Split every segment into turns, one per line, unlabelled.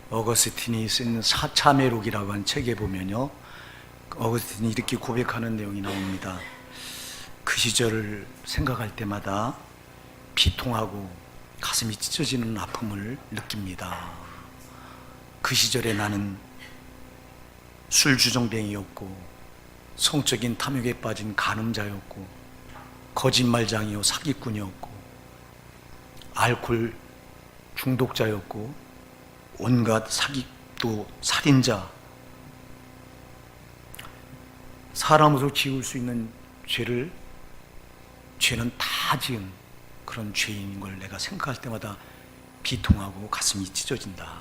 어거스틴이 쓴 참회록이라고 하는 책에 보면요, 어거스틴이 이렇게 고백하는 내용이 나옵니다. 그 시절을 생각할 때마다 비통하고 가슴이 찢어지는 아픔을 느낍니다. 그 시절에 나는 술주정뱅이였고 성적인 탐욕에 빠진 간음자였고 거짓말장이요 사기꾼이었고 알코올 중독자였고 온갖 사기도 살인자, 사람으로 지을 수 있는 죄는 다 지은 그런 죄인인 걸 내가 생각할 때마다 비통하고 가슴이 찢어진다.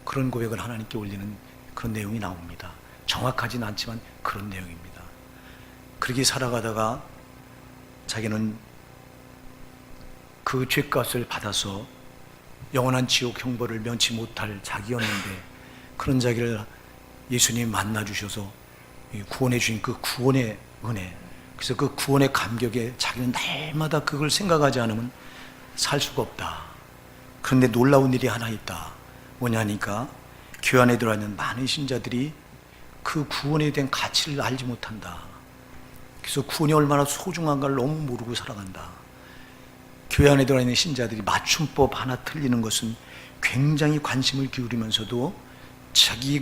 그런 고백을 하나님께 올리는 그런 내용이 나옵니다. 정확하진 않지만 그런 내용입니다. 그렇게 살아가다가 자기는 그 죄값을 받아서 영원한 지옥 형벌을 면치 못할 자기였는데, 그런 자기를 예수님이 만나 주셔서 구원해 주신 그 구원의 은혜, 그래서 그 구원의 감격에 자기는 날마다 그걸 생각하지 않으면 살 수가 없다. 그런데 놀라운 일이 하나 있다. 뭐냐니까 교회 안에 들어있는 많은 신자들이 그 구원에 대한 가치를 알지 못한다. 그래서 구원이 얼마나 소중한가를 너무 모르고 살아간다. 교회 안에 들어있는 신자들이 맞춤법 하나 틀리는 것은 굉장히 관심을 기울이면서도 자기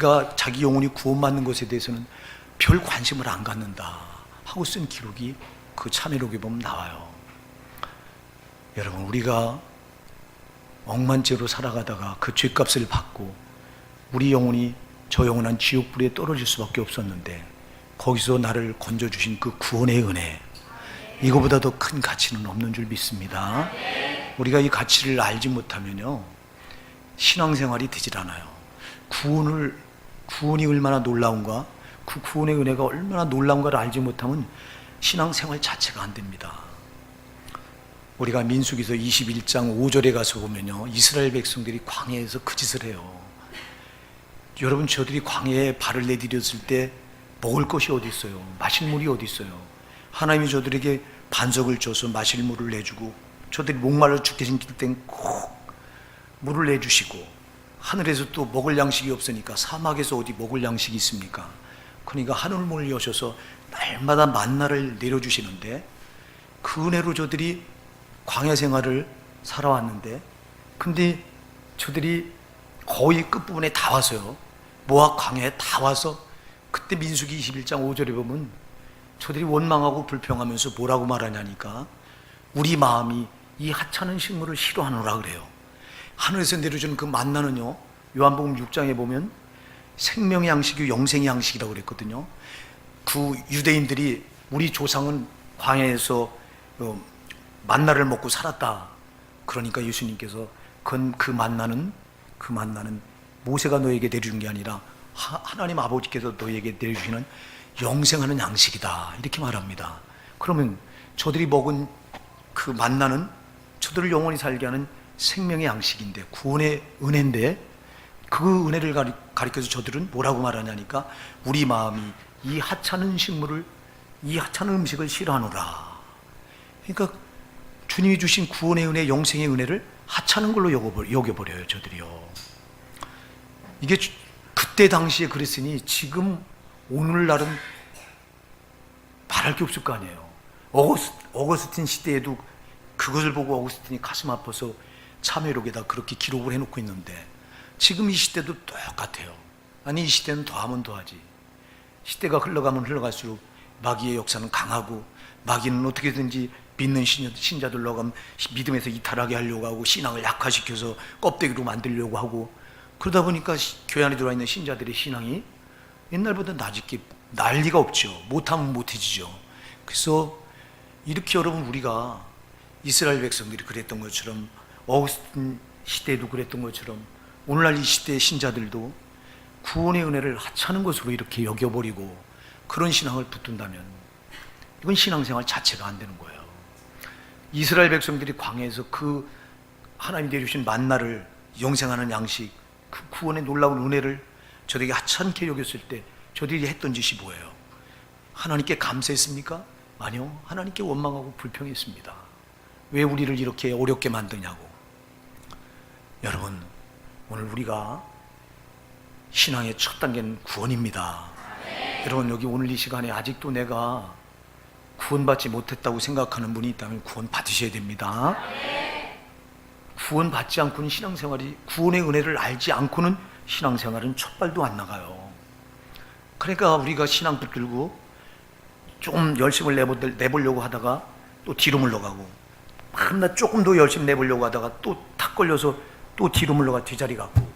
영혼이 구원받는 것에 대해서는 별 관심을 안 갖는다 하고 쓴 기록이 그 참회록에 보면 나와요. 여러분, 우리가 억만죄로 살아가다가 그 죄값을 받고 우리 영혼이 저 영원한 지옥불에 떨어질 수밖에 없었는데, 거기서 나를 건져주신 그 구원의 은혜, 이거보다 더 큰 가치는 없는 줄 믿습니다. 우리가 이 가치를 알지 못하면요, 신앙생활이 되질 않아요. 구원이 얼마나 놀라운가, 그 구원의 은혜가 얼마나 놀라운가를 알지 못하면 신앙생활 자체가 안 됩니다. 우리가 민수기서 21장 5절에 가서 보면요, 이스라엘 백성들이 광야에서 그 짓을 해요. 여러분, 저들이 광야에 발을 내디뎠을 때 먹을 것이 어디 있어요? 마실 물이 어디 있어요? 하나님이 저들에게 반석을 줘서 마실 물을 내주고, 저들이 목말라 죽게 생길 땐 꼭 물을 내주시고, 하늘에서 또 먹을 양식이 없으니까 사막에서 어디 먹을 양식이 있습니까? 그러니까 하늘문을 여셔서 날마다 만나를 내려주시는데, 그 은혜로 저들이 광야 생활을 살아왔는데, 근데 저들이 거의 끝부분에 다 와서요, 모압 광야에 다 와서, 그때 민수기 21장 5절에 보면 저들이 원망하고 불평하면서 뭐라고 말하냐니까, 우리 마음이 이 하찮은 식물을 싫어하노라 그래요. 하늘에서 내려주는 그 만나는요, 요한복음 6장에 보면 생명의 양식이 영생의 양식이라고 그랬거든요. 그 유대인들이 우리 조상은 광야에서 만나를 먹고 살았다. 그러니까 예수님께서 그 만나는 모세가 너에게 내려준 게 아니라 하나님 아버지께서 너에게 내려주시는 영생하는 양식이다, 이렇게 말합니다. 그러면 저들이 먹은 그 만나는 저들을 영원히 살게 하는 생명의 양식인데, 구원의 은혜인데, 그 은혜를 가리켜서 저들은 뭐라고 말하냐니까, 우리 마음이 이 하찮은 음식을 싫어하노라. 그러니까 주님이 주신 구원의 은혜, 영생의 은혜를 하찮은 걸로 여겨버려요, 저들이요. 이게 그때 당시에 그랬으니 지금 오늘날은 말할 게 없을 거 아니에요. 어거스틴 시대에도 그것을 보고 어거스틴이 가슴 아파서 참회록에다 그렇게 기록을 해놓고 있는데, 지금 이 시대도 똑같아요. 아니, 이 시대는 더하면 더하지. 시대가 흘러가면 흘러갈수록 마귀의 역사는 강하고, 마귀는 어떻게든지 믿는 신자들 로가 믿음에서 이탈하게 하려고 하고, 신앙을 약화시켜서 껍데기로 만들려고 하고, 그러다 보니까 교회 안에 들어와 있는 신자들의 신앙이 옛날보다 난리가 없죠. 못하면 못해지죠. 그래서 이렇게 여러분, 우리가 이스라엘 백성들이 그랬던 것처럼, 어거스틴 시대에도 그랬던 것처럼, 오늘날 이 시대의 신자들도 구원의 은혜를 하찮은 것으로 이렇게 여겨버리고 그런 신앙을 붙든다면, 이건 신앙생활 자체가 안 되는 거예요. 이스라엘 백성들이 광야에서 그 하나님 내려주신 만나를, 영생하는 양식, 그 구원의 놀라운 은혜를 저들에게 하찮게 여겼을 때 저들이 했던 짓이 뭐예요? 하나님께 감사했습니까? 아니요, 하나님께 원망하고 불평했습니다. 왜 우리를 이렇게 어렵게 만드냐고. 여러분, 오늘 우리가 신앙의 첫 단계는 구원입니다. 여러분, 여기 오늘 이 시간에 아직도 내가 구원받지 못했다고 생각하는 분이 있다면 구원 받으셔야 됩니다. 구원받지 않고는 신앙생활이, 구원의 은혜를 알지 않고는 신앙생활은 첫 발도 안 나가요. 그러니까 우리가 신앙 붙들고 좀 열심을 내보려고 하다가 또 뒤로 물러가고, 밤낮 조금 더 열심히 내보려고 하다가 또 탁 걸려서 또 뒤로 물러가 뒷자리 갔고,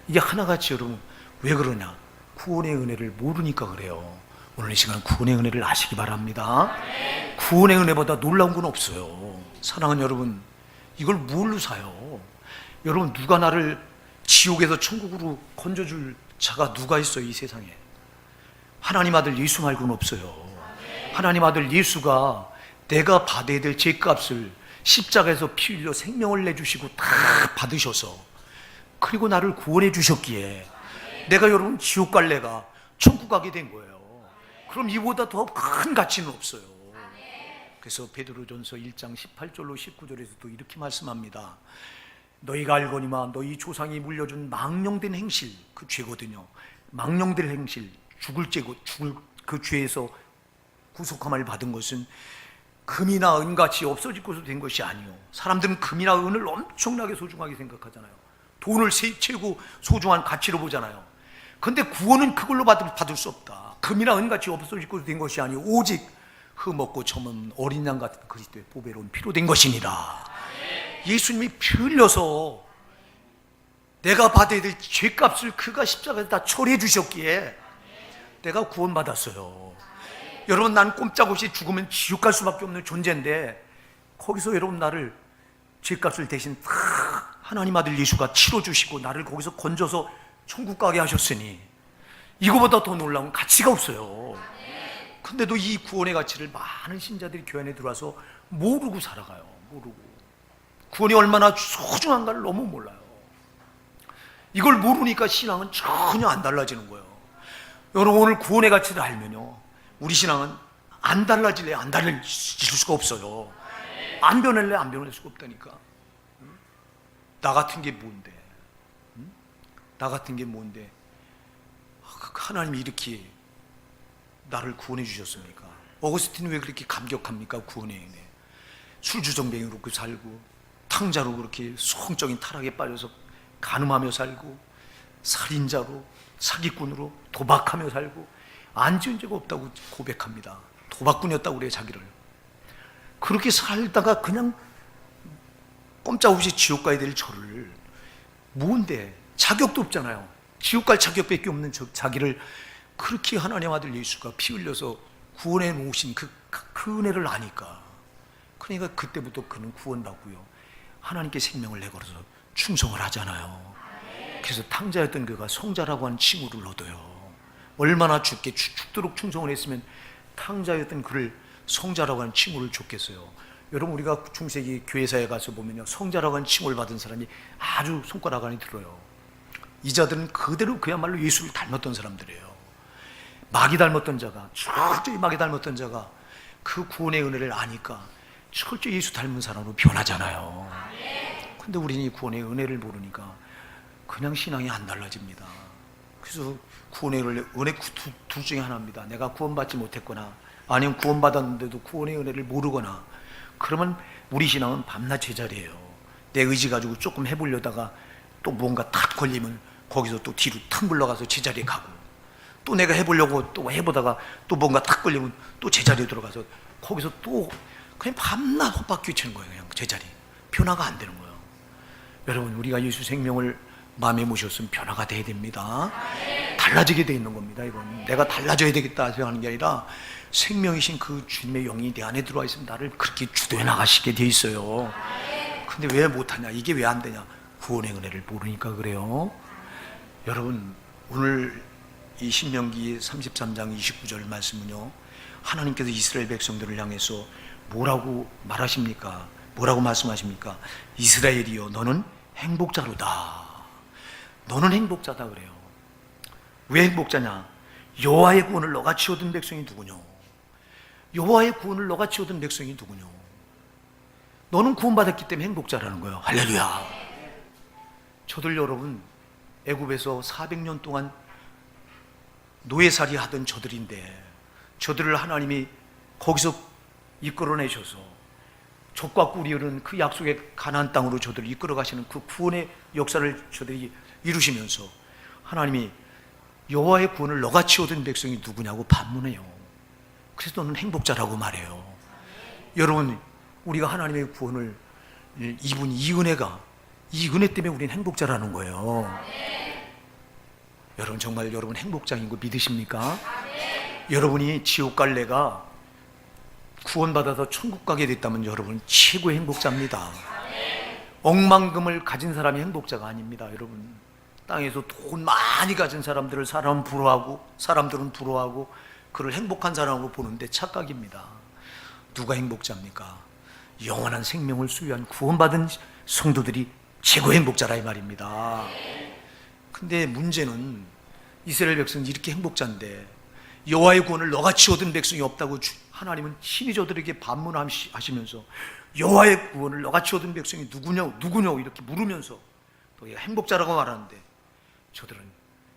이게 하나같이 여러분 왜 그러냐? 구원의 은혜를 모르니까 그래요. 오늘 이 시간 구원의 은혜를 아시기 바랍니다. 구원의 은혜보다 놀라운 건 없어요. 사랑하는 여러분, 이걸 뭘로 사요? 여러분, 누가 나를 지옥에서 천국으로 건져줄 자가 누가 있어요? 이 세상에 하나님 아들 예수 말고는 없어요. 하나님 아들 예수가 내가 받아야 될 죄값을 십자가에서 피 흘려 생명을 내주시고 다 받으셔서, 그리고 나를 구원해 주셨기에 내가 여러분 지옥 갈래가 천국 가게 된 거예요. 그럼 이보다 더 큰 가치는 없어요. 그래서 베드로전서 1장 18절로 19절에서도 이렇게 말씀합니다. 너희가 알거니와 너희 조상이 물려준 망령된 행실, 그 죄거든요. 망령된 행실, 죽을 그 죄에서 구속함을 받은 것은 금이나 은같이 없어지고서 된 것이 아니요. 사람들은 금이나 은을 엄청나게 소중하게 생각하잖아요. 돈을 최고 소중한 가치로 보잖아요. 근데 구원은 그걸로 받을 수 없다. 금이나 은같이 없어지고서 된 것이 아니요 오직 흠없고 점은 어린 양 같은 그리스도의 보배로운 피로 된 것이니라. 예수님이 피 흘려서 내가 받아야 될 죄값을 그가 십자가에서 다 처리해 주셨기에 내가 구원받았어요. 여러분, 난 꼼짝없이 죽으면 지옥 갈 수밖에 없는 존재인데, 거기서 여러분 나를 죄값을 대신 다 하나님 아들 예수가 치러주시고 나를 거기서 건져서 천국 가게 하셨으니 이거보다 더 놀라운 가치가 없어요. 근데도 이 구원의 가치를 많은 신자들이 교회 안에 들어와서 모르고 살아가요. 모르고 구원이 얼마나 소중한가를 너무 몰라요. 이걸 모르니까 신앙은 전혀 안 달라지는 거예요. 여러분, 오늘 구원의 가치를 알면요, 우리 신앙은 안 달라질래 안 달라질 수가 없어요. 안 변할래 안 변할 수가 없다니까. 나 같은 게 뭔데? 나 같은 게 뭔데? 하나님이 이렇게 나를 구원해 주셨습니까? 어거스틴은 왜 그렇게 감격합니까? 구원의 은혜. 술주정뱅이로 살고, 탕자로 그렇게 성적인 타락에 빠져서 간음하며 살고, 살인자로, 사기꾼으로 도박하며 살고, 안 지은 죄가 없다고 고백합니다. 도박꾼이었다고 그래요, 자기를. 그렇게 살다가 그냥 꼼짝없이 지옥 가야 될 저를, 뭔데? 자격도 없잖아요. 지옥 갈 자격밖에 없는 자기를 그렇게 하나님 아들 예수가 피 흘려서 구원해 놓으신 그 은혜를 아니까, 그러니까 그때부터 그는 구원받고요, 하나님께 생명을 내걸어서 충성을 하잖아요. 그래서 탕자였던 그가 성자라고 하는 칭호를 얻어요. 얼마나 죽도록 충성을 했으면 탕자였던 그를 성자라고 하는 칭호를 줬겠어요. 여러분, 우리가 중세기 교회사에 가서 보면요, 성자라고 하는 칭호를 받은 사람이 아주 손가락 안에 들어요. 이 자들은 그대로 그야말로 예수를 닮았던 사람들이에요. 마귀 닮았던 자가, 철저히 마귀 닮았던 자가 그 구원의 은혜를 아니까 철저히 예수 닮은 사람으로 변하잖아요. 근데 우리는 이 구원의 은혜를 모르니까 그냥 신앙이 안 달라집니다. 그래서 구원의 은혜 둘 중에 하나입니다. 내가 구원받지 못했거나 아니면 구원받았는데도 구원의 은혜를 모르거나, 그러면 우리 신앙은 밤낮 제자리예요. 내 의지 가지고 조금 해보려다가 또 뭔가 탁 걸리면 거기서 또 뒤로 탁 물러가서 제자리에 가고, 또 내가 해보려고 또 해보다가 또 뭔가 탁 걸리면 또 제자리에 들어가서 거기서 또 그냥 밤낮 헛바퀴 치는 거예요. 그냥 제자리. 변화가 안 되는 거예요. 여러분, 우리가 예수 생명을 마음에 모셨으면 변화가 돼야 됩니다. 달라지게 돼 있는 겁니다. 이건 내가 달라져야 되겠다 생각하는 게 아니라 생명이신 그 주님의 영이 내 안에 들어와 있으면 나를 그렇게 주도해 나가시게 돼 있어요. 근데 왜 못하냐? 이게 왜 안 되냐? 구원의 은혜를 모르니까 그래요. 여러분, 오늘 이 신명기 33장 29절 말씀은요, 하나님께서 이스라엘 백성들을 향해서 뭐라고 말하십니까? 뭐라고 말씀하십니까? 이스라엘이여, 너는 행복자로다. 너는 행복자다 그래요. 왜 행복자냐? 여호와의 구원을 너같이 얻은 백성이 누구냐? 여호와의 구원을 너같이 얻은 백성이 누구냐? 너는 구원받았기 때문에 행복자라는 거예요. 할렐루야. 저들 여러분, 애굽에서 400년 동안 노예살이 하던 저들인데 저들을 하나님이 거기서 이끌어내셔서 젖과 꿀이 흐르는 그 약속의 가나안 땅으로 저들을 이끌어 가시는 그 구원의 역사를 저들이 이루시면서 하나님이 여호와의 구원을 너같이 얻은 백성이 누구냐고 반문해요. 그래서 너는 행복자라고 말해요. 여러분, 우리가 하나님의 구원을 입은 이 은혜가, 이 은혜 때문에 우리는 행복자라는 거예요. 여러분, 정말 여러분 행복자인 거 믿으십니까? 여러분이 지옥 갈래가 구원받아서 천국 가게 됐다면 여러분 최고의 행복자입니다. 억만금을 가진 사람이 행복자가 아닙니다. 여러분, 땅에서 돈 많이 가진 사람들을 사람들은 부러워하고 그를 행복한 사람으로 보는데 착각입니다. 누가 행복자입니까? 영원한 생명을 소유한 구원받은 성도들이 최고 행복자라 이 말입니다. 근데 문제는 이스라엘 백성이 이렇게 행복자인데 여호와의 구원을 너같이 얻은 백성이 없다고 하나님은 친히 저들에게 반문하시면서 여호와의 구원을 너같이 얻은 백성이 누구냐고 이렇게 물으면서 또 행복자라고 말하는데 저들은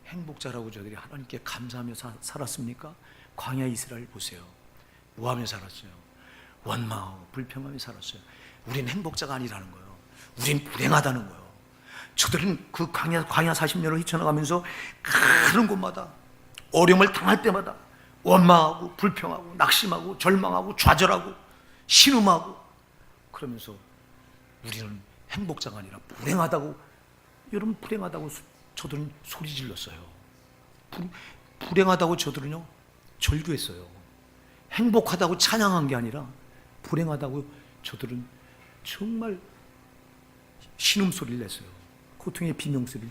행복자라고 저들이 하나님께 감사하며 살았습니까? 광야 이스라엘 보세요. 뭐하며 살았어요? 원망하고 불평하며 살았어요. 우린 행복자가 아니라는 거예요. 우린 불행하다는 거예요. 저들은 그 광야 40년을 헤쳐나가면서 가는 곳마다 어려움을 당할 때마다 원망하고 불평하고 낙심하고 절망하고 좌절하고 신음하고 그러면서 우리는 행복자가 아니라 불행하다고, 여러분 불행하다고 저들은 소리 질렀어요. 불행하다고 저들은요 절규했어요. 행복하다고 찬양한 게 아니라 불행하다고 저들은 정말 신음소리를 냈어요. 고통의 비명소리를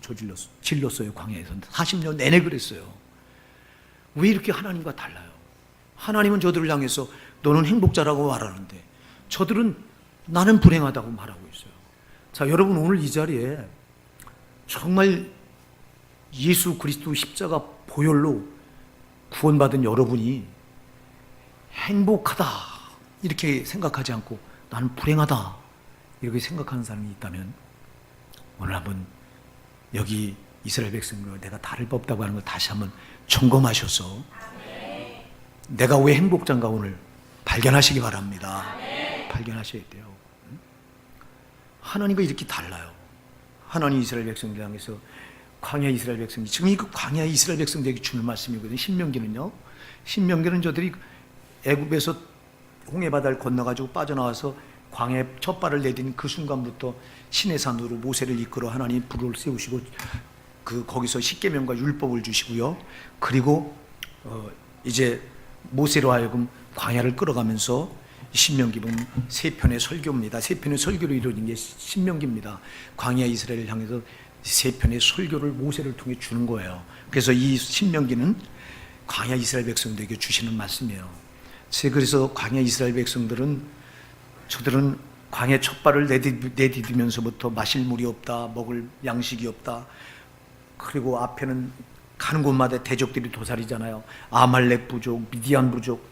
질렀어요. 광야에서 40년 내내 그랬어요. 왜 이렇게 하나님과 달라요? 하나님은 저들을 향해서 너는 행복자라고 말하는데 저들은 나는 불행하다고 말하고 있어요. 자, 여러분 오늘 이 자리에 정말 예수 그리스도 십자가 보혈로 구원받은 여러분이 행복하다 이렇게 생각하지 않고 나는 불행하다 이렇게 생각하는 사람이 있다면 오늘 한번 여기 이스라엘 백성과 내가 다를 법 없다고 하는 걸 다시 한번 점검하셔서 내가 왜 행복자인가 오늘 발견하시기 바랍니다. 발견하셔야 돼요. 하나님과 이렇게 달라요. 하나님 이스라엘 백성들 향해서 광야 이스라엘 백성들, 지금 이 광야 이스라엘 백성들에게 주는 말씀이거든요. 신명기는 저들이 애굽에서 홍해 바다를 건너가지고 빠져나와서 광야에 첫 발을 내딘 그 순간부터 시내산으로 모세를 이끌어 하나님 불을 세우시고 거기서 십계명과 율법을 주시고요. 그리고 이제 모세로 하여금 광야를 끌어가면서 신명기 보면 세 편의 설교입니다. 세 편의 설교로 이루어진 게 신명기입니다. 광야 이스라엘을 향해서 세 편의 설교를 모세를 통해 주는 거예요. 그래서 이 신명기는 광야 이스라엘 백성들에게 주시는 말씀이에요. 그래서 광야 이스라엘 백성들은 저들은 광야 첫 발을 내디디면서부터 마실 물이 없다, 먹을 양식이 없다. 그리고 앞에는 가는 곳마다 대적들이 도살이잖아요. 아말렉 부족, 미디안 부족,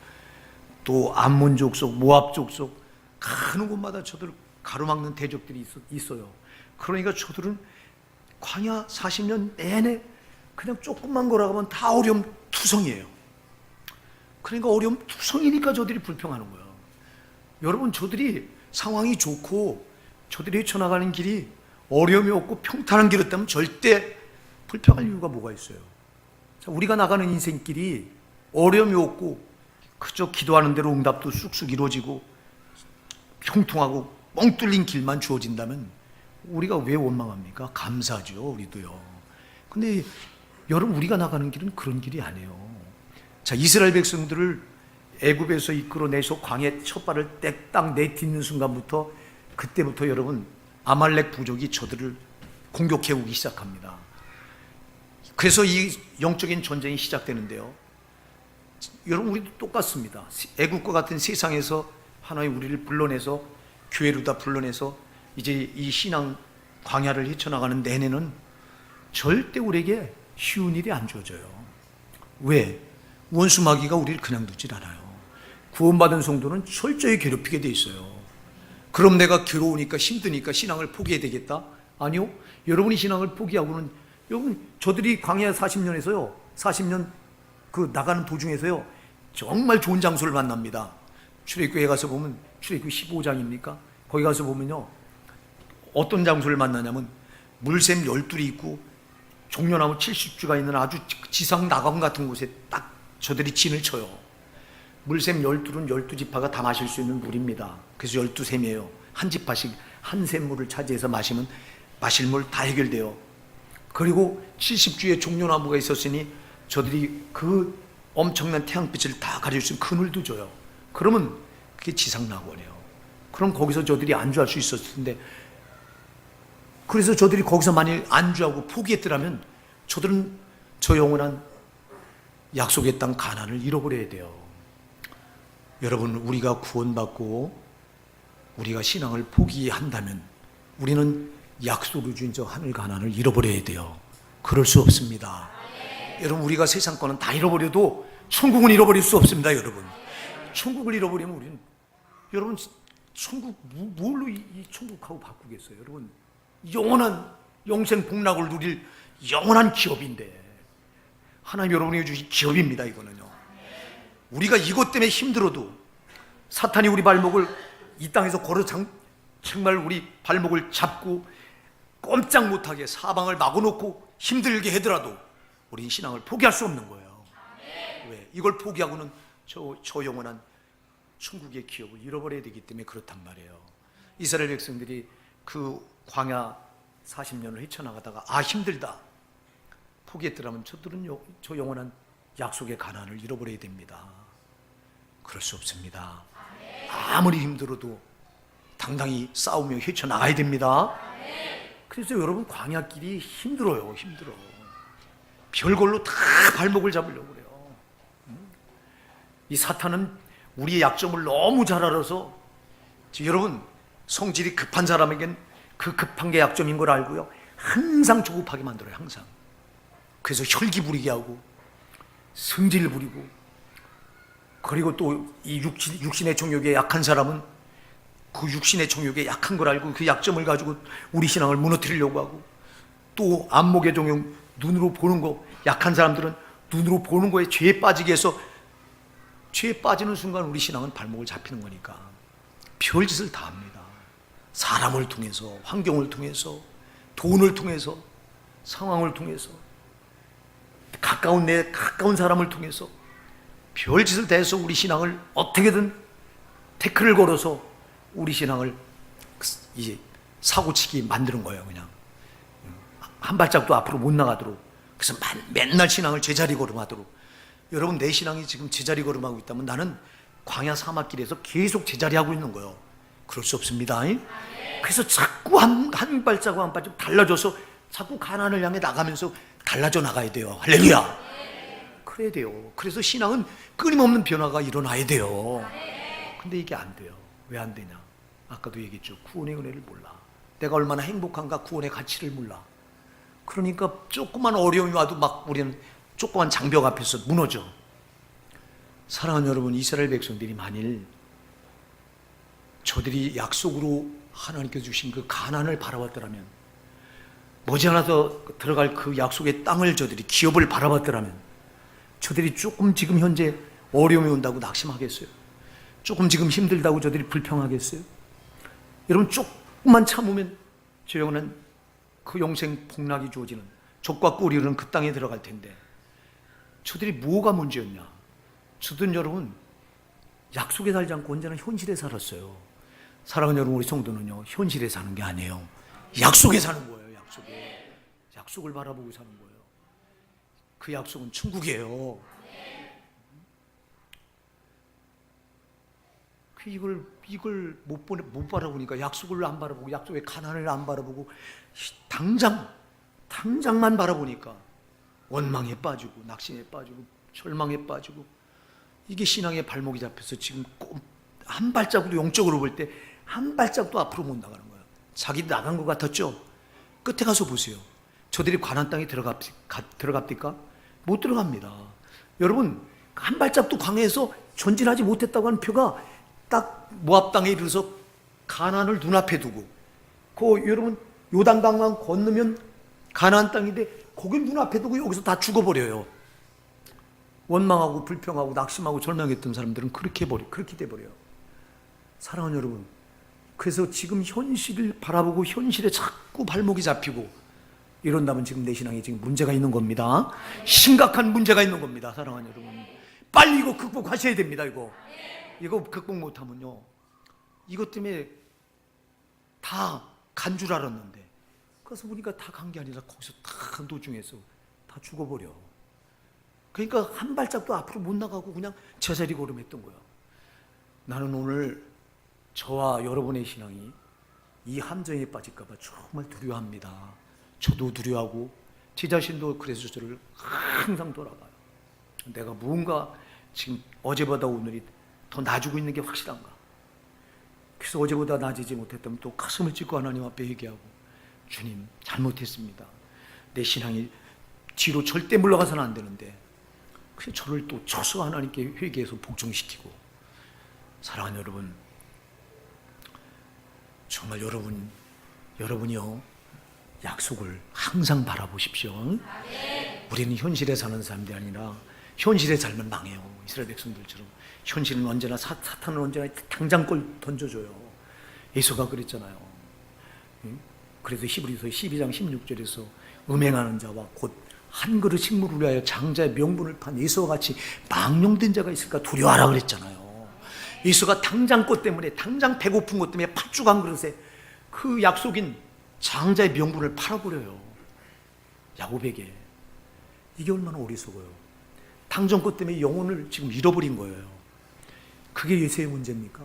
또 암몬 족속, 모압 족속, 가는 곳마다 저들 가로막는 대적들이 있어요. 그러니까 저들은 광야 40년 내내 그냥 조금만 걸어가면 다 어려움 투성이에요. 그러니까 어려움 투성이니까 저들이 불평하는 거예요. 여러분, 저들이 상황이 좋고 저들이 헤쳐나가는 길이 어려움이 없고 평탄한 길이었다면 절대 불평할 이유가 뭐가 있어요? 자, 우리가 나가는 인생길이 어려움이 없고 그저 기도하는 대로 응답도 쑥쑥 이루어지고 형통하고 뻥 뚫린 길만 주어진다면 우리가 왜 원망합니까? 감사하죠, 우리도요. 근데 여러분, 우리가 나가는 길은 그런 길이 아니에요. 자, 이스라엘 백성들을 애굽에서 이끌어내서 광야에 첫 발을 딱 내딛는 순간부터 그때부터 여러분 아말렉 부족이 저들을 공격해 오기 시작합니다. 그래서 이 영적인 전쟁이 시작되는데요. 여러분, 우리도 똑같습니다. 애국과 같은 세상에서 하나님 우리를 불러내서 교회로 다 불러내서 이제 이 신앙 광야를 헤쳐나가는 내내는 절대 우리에게 쉬운 일이 안 주어져요. 왜? 원수 마귀가 우리를 그냥 두질 않아요. 구원받은 성도는 철저히 괴롭히게 돼 있어요. 그럼 내가 괴로우니까 힘드니까 신앙을 포기해야 되겠다? 아니요. 여러분이 신앙을 포기하고는 여러분, 저들이 광야 40년에서요, 40년 그 나가는 도중에서요, 정말 좋은 장소를 만납니다. 출애굽기에 가서 보면, 출애굽기 15장입니까? 거기 가서 보면요, 어떤 장소를 만나냐면 물샘 12이 있고 종려나무 70주가 있는 아주 지상 낙원 같은 곳에 딱 저들이 진을 쳐요. 물샘 12는 12지파가 다 마실 수 있는 물입니다. 그래서 12샘이에요. 한 지파씩 한 샘물을 차지해서 마시면 마실 물 다 해결돼요. 그리고 70주의 종려나무가 있었으니 저들이 그 엄청난 태양빛을 다 가릴 수 있는 그늘도 줘요. 그러면 그게 지상 낙원이에요. 그럼 거기서 저들이 안주할 수 있었을 텐데, 그래서 저들이 거기서 만일 안주하고 포기했더라면 저들은 저 영원한 약속의 땅 가나안을 잃어버려야 돼요. 여러분, 우리가 구원받고 우리가 신앙을 포기한다면 우리는 약속을 준 저 하늘 가나안을 잃어버려야 돼요. 그럴 수 없습니다. 여러분, 우리가 세상 거는 다 잃어버려도 천국은 잃어버릴 수 없습니다. 여러분, 천국을 잃어버리면 우리는, 여러분, 천국 뭘로 이 천국하고 바꾸겠어요? 여러분, 영원한 영생 복락을 누릴 영원한 기업인데, 하나님 여러분이 주신 기업입니다. 이거는요, 우리가 이것 때문에 힘들어도 사탄이 우리 발목을 이 땅에서 정말 우리 발목을 잡고 꼼짝 못하게 사방을 막아놓고 힘들게 하더라도 우리는 신앙을 포기할 수 없는 거예요. 왜? 이걸 포기하고는 저 영원한 천국의 기업을 잃어버려야 되기 때문에 그렇단 말이에요. 이스라엘 백성들이 그 광야 40년을 헤쳐나가다가 힘들다 포기했더라면 저들은 저 영원한 약속의 가나안을 잃어버려야 됩니다. 그럴 수 없습니다. 아무리 힘들어도 당당히 싸우며 헤쳐나가야 됩니다. 그래서 여러분, 광야길이 힘들어요. 힘들어. 별걸로 다 발목을 잡으려고 그래요. 이 사탄은 우리의 약점을 너무 잘 알아서, 여러분, 성질이 급한 사람에겐 그 급한 게 약점인 걸 알고요, 항상 조급하게 만들어요. 항상. 그래서 혈기 부리게 하고 성질 부리고, 그리고 또 이 육신의 정욕에 약한 사람은 그 육신의 정욕에 약한 걸 알고 그 약점을 가지고 우리 신앙을 무너뜨리려고 하고, 또 안목의 정욕, 눈으로 보는 거, 약한 사람들은 눈으로 보는 거에 죄에 빠지게 해서, 죄에 빠지는 순간 우리 신앙은 발목을 잡히는 거니까 별짓을 다 합니다. 사람을 통해서, 환경을 통해서, 돈을 통해서, 상황을 통해서, 가까운 사람을 통해서 별짓을 다 해서 우리 신앙을 어떻게든 태클을 걸어서 우리 신앙을 이제 사고치기 만드는 거예요. 그냥 한 발짝도 앞으로 못 나가도록. 그래서 맨날 신앙을 제자리 걸음하도록. 여러분, 내 신앙이 지금 제자리 걸음하고 있다면 나는 광야 사막길에서 계속 제자리 하고 있는 거예요. 그럴 수 없습니다. 그래서 자꾸 한 발자국 한 발자국 달라져서 자꾸 가나안을 향해 나가면서 달라져 나가야 돼요. 할렐루야. 그래야 돼요. 그래서 신앙은 끊임없는 변화가 일어나야 돼요. 근데 이게 안 돼요. 왜 안 되냐? 아까도 얘기했죠. 구원의 은혜를 몰라. 내가 얼마나 행복한가, 구원의 가치를 몰라. 그러니까 조그만 어려움이 와도 막 우리는 조그만 장벽 앞에서 무너져. 사랑하는 여러분, 이스라엘 백성들이 만일 저들이 약속으로 하나님께서 주신 그 가나안을 바라봤더라면, 머지않아서 들어갈 그 약속의 땅을 저들이, 기업을 바라봤더라면, 저들이 조금 지금 현재 어려움이 온다고 낙심하겠어요? 조금 지금 힘들다고 저들이 불평하겠어요? 여러분, 조금만 참으면 저 영혼은 그 영생 복락이 주어지는 족과 꿀이 흐르는 그 땅에 들어갈 텐데, 저들이 뭐가 문제였냐? 저들은 여러분, 약속에 살지 않고 언제나 현실에 살았어요. 사랑하는 여러분, 우리 성도는요, 현실에 사는 게 아니에요. 약속에 사는 거예요. 약속을 바라보고 사는 거예요. 그 약속은 천국이에요. 이걸 못 바라보니까, 약속을 안 바라보고, 약속의 가난을 안 바라보고, 당장만 바라보니까 원망에 빠지고, 낙심에 빠지고, 절망에 빠지고, 이게 신앙의 발목이 잡혀서 지금 한 발자국도, 영적으로 볼 때 한 발자국도 앞으로 못 나가는 거예요. 자기 나간 것 같았죠? 끝에 가서 보세요. 저들이 가나안 땅에 들어갑니까? 못 들어갑니다. 여러분, 한 발짝도 광야에서 전진하지 못했다고 하는 표가 딱 모압 땅에 이르러서 가나안을 눈앞에 두고, 여러분, 요단강만 건너면 가나안 땅인데 거기 눈앞에 두고 여기서 다 죽어버려요. 원망하고 불평하고 낙심하고 절망했던 사람들은 그렇게 돼버려요. 사랑하는 여러분, 그래서 지금 현실을 바라보고 현실에 자꾸 발목이 잡히고 이런다면 지금 내 신앙에 지금 문제가 있는 겁니다. 심각한 문제가 있는 겁니다. 사랑하는 여러분, 빨리 이거 극복하셔야 됩니다. 이거 극복 못하면요, 이것 때문에 다 간 줄 알았는데 그래서 보니까 다 간 게 아니라 거기서 다 노중에서 다 죽어버려. 그러니까 한 발짝도 앞으로 못 나가고 그냥 제자리 걸음했던 거야. 나는 오늘 저와 여러분의 신앙이 이 함정에 빠질까 봐 정말 두려워합니다. 저도 두려워하고 제 자신도 그래서 저를 항상 돌아봐요. 내가 무언가 지금 어제보다 오늘이 더 나아지고 있는 게 확실한가. 그래서 어제보다 나아지지 못했다면 또 가슴을 찢고 하나님 앞에 회개하고, 주님 잘못했습니다. 내 신앙이 뒤로 절대 물러가서는 안 되는데 그래서 저를 또 쳐서 하나님께 회개해서 복종시키고. 사랑하는 여러분, 정말 여러분이요, 약속을 항상 바라보십시오. 우리는 현실에 사는 사람들이 아니라 현실에 살면 망해요. 이스라엘 백성들처럼 현실은 언제나 사탄은 언제나 당장 걸 던져줘요. 예수가 그랬잖아요. 그래서 히브리서 12장 16절에서 음행하는 자와 곧 한 그릇 식물을 위하여 장자의 명분을 판 예수와 같이 망령된 자가 있을까 두려워하라 그랬잖아요. 예수가 당장 것 때문에, 당장 배고픈 것 때문에 팥죽 한 그릇에 그 약속인 장자의 명분을 팔아버려요. 야곱에게. 이게 얼마나 어리석어요. 당장 것 때문에 영혼을 지금 잃어버린 거예요. 그게 예수의 문제입니까?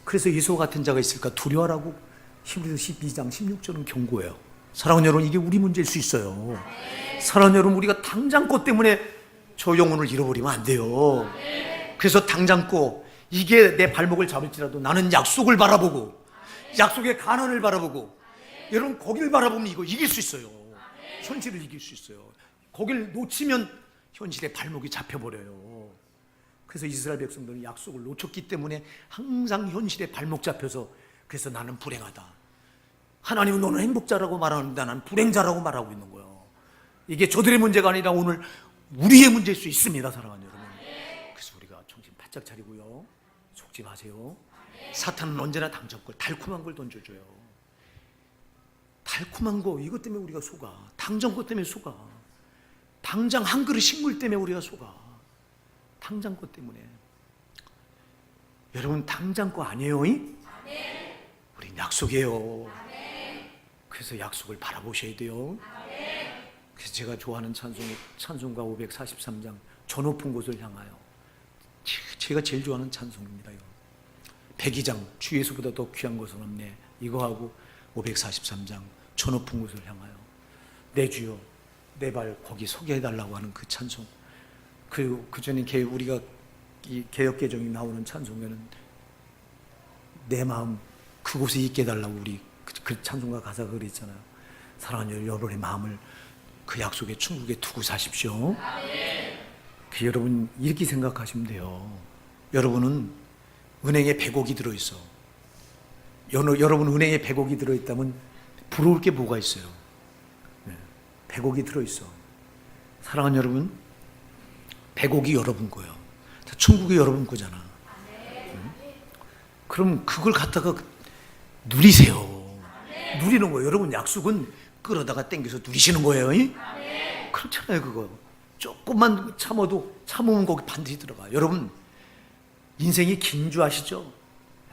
그래서 예수와 같은 자가 있을까 두려워하라고 히브리서 12장 16절은 경고해요. 사랑하는 여러분, 이게 우리 문제일 수 있어요. 사랑하는 여러분, 우리가 당장 것 때문에 저 영혼을 잃어버리면 안 돼요. 그래서 당장 것, 이게 내 발목을 잡을지라도 나는 약속을 바라보고, 약속의 가난을 바라보고, 여러분 거기를 바라보면 이거 이길 수 있어요. 현실을 이길 수 있어요. 거기를 놓치면 현실의 발목이 잡혀버려요. 그래서 이스라엘 백성들은 약속을 놓쳤기 때문에 항상 현실에 발목 잡혀서, 그래서 나는 불행하다, 하나님은 너는 행복자라고 말하는데 나는 불행자라고 말하고 있는 거예요. 이게 저들의 문제가 아니라 오늘 우리의 문제일 수 있습니다. 사랑하는 여러분, 그래서 우리가 정신 바짝 차리고요, 속지 마세요. 사탄은 언제나 당장 걸, 달콤한 걸 던져줘요. 달콤한 거, 이것 때문에 우리가 속아. 당장 것 때문에 속아. 당장 한 그릇 식물 때문에 우리가 속아. 당장 것 때문에. 여러분, 당장 거 아니에요? 우린 약속이에요. 그래서 약속을 바라보셔야 돼요. 그래서 제가 좋아하는 찬송가 543장 저 높은 곳을 향하여, 제가 제일 좋아하는 찬송입니다. 이거. 102장 주 예수보다 더 귀한 것은 없네, 이거하고 543장 저 높은 곳을 향하여, 내 주여 내 발 거기 서게 해달라고 하는 그 찬송. 그 전에 우리가 이 개역개정이 나오는 찬송에는 내 마음 그곳에 있게 해달라고 우리 그 찬송가 가사가 그랬잖아요. 사랑하는 여러분의 마음을 그 약속의 천국에 두고 사십시오. 그 여러분 이렇게 생각하시면 돼요. 여러분은 은행에 100억이 들어있어. 여러분 은행에 100억이 들어있다면 부러울 게 뭐가 있어요? 100억이 들어있어. 사랑하는 여러분, 100억이 여러분 거예요. 천국이 여러분 거잖아. 그럼 그걸 갖다가 누리세요. 누리는 거예요. 여러분 약속은 끌어다가 땡겨서 누리시는 거예요. 그렇잖아요. 그거 조금만 참으면 거기 반드시 들어가. 여러분 인생이 긴 줄 아시죠?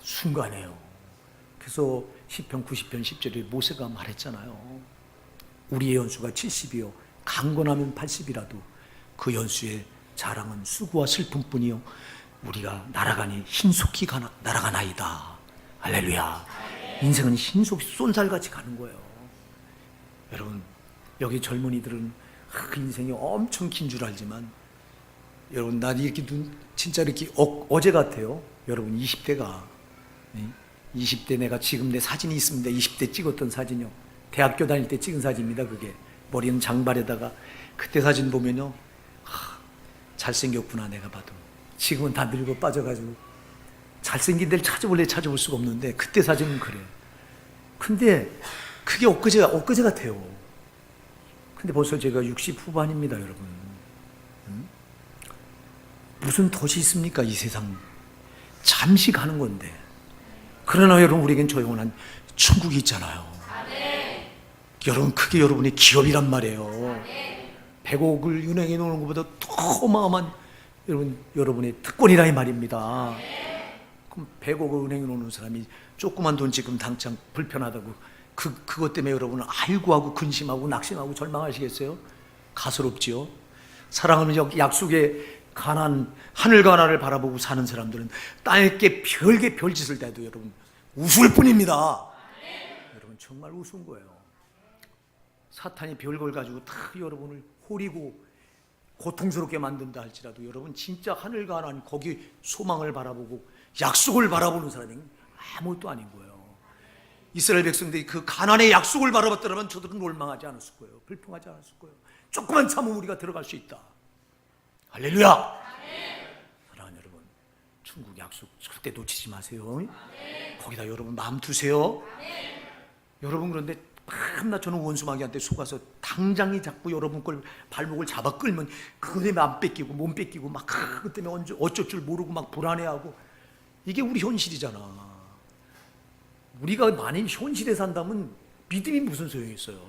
순간이에요. 그래서 시편 90편 10절에 모세가 말했잖아요. 우리의 연수가 70이요 강건하면 80이라도 그 연수의 자랑은 수고와 슬픔뿐이요 우리가 날아가니 신속히 날아가나이다. 할렐루야. 인생은 신속히 쏜살같이 가는 거예요. 여러분 여기 젊은이들은 인생이 엄청 긴 줄 알지만, 여러분 난 이렇게 진짜 이렇게 어제 같아요. 여러분 20대가 20대 내가 지금 내 사진이 있습니다. 20대 찍었던 사진이요. 대학교 다닐 때 찍은 사진입니다. 그게 머리는 장발에다가, 그때 사진 보면요, 잘생겼구나. 내가 봐도 지금은 다 늙어 빠져가지고 잘생긴 데를 찾아볼 수가 없는데 그때 사진은 그래. 근데 그게 엊그제 같아요. 근데 벌써 제가 60 후반입니다, 여러분. 무슨 덫이 있습니까, 이 세상. 잠시 가는 건데. 그러나 여러분, 우리에겐 저 영원한 천국이 있잖아요. 여러분, 그게 여러분의 기업이란 말이에요. 100억을 은행에 놓는 것보다 더 어마어마한 여러분의 특권이라 이 말입니다. 그럼 100억을 은행에 놓는 사람이 조그만 돈 지금 당장 불편하다고 그것 때문에 여러분은 알고하고 근심하고 낙심하고 절망하시겠어요? 가소롭지요. 사랑하는 약속의 하늘 가나를 바라보고 사는 사람들은 땅에 별게 별짓을 대도 여러분 우스울 뿐입니다. 여러분 정말 우스운 거예요. 사탄이 별걸 가지고 다 여러분을 호리고 고통스럽게 만든다 할지라도 여러분 진짜 하늘 가난 거기 소망을 바라보고 약속을 바라보는 사람이 아무것도 아닌 거예요. 이스라엘 백성들이 그 가난의 약속을 바라봤더라면 저들은 원망하지 않았을 거예요. 불평하지 않았을 거예요. 조금만 참으면 우리가 들어갈 수 있다. 할렐루야. 사랑하는 여러분, 천국 약속 절대 놓치지 마세요. 거기다 여러분 마음 두세요. 여러분, 그런데 밤낮 저는 원수마귀한테 속아서 당장이 자꾸 여러분 걸 발목을 잡아 끌면 그것 때문에 안 뺏기고 몸 뺏기고 막 그것 때문에 어쩔 줄 모르고 막 불안해하고, 이게 우리 현실이잖아. 우리가 만일 현실에 산다면 믿음이 무슨 소용이 있어요?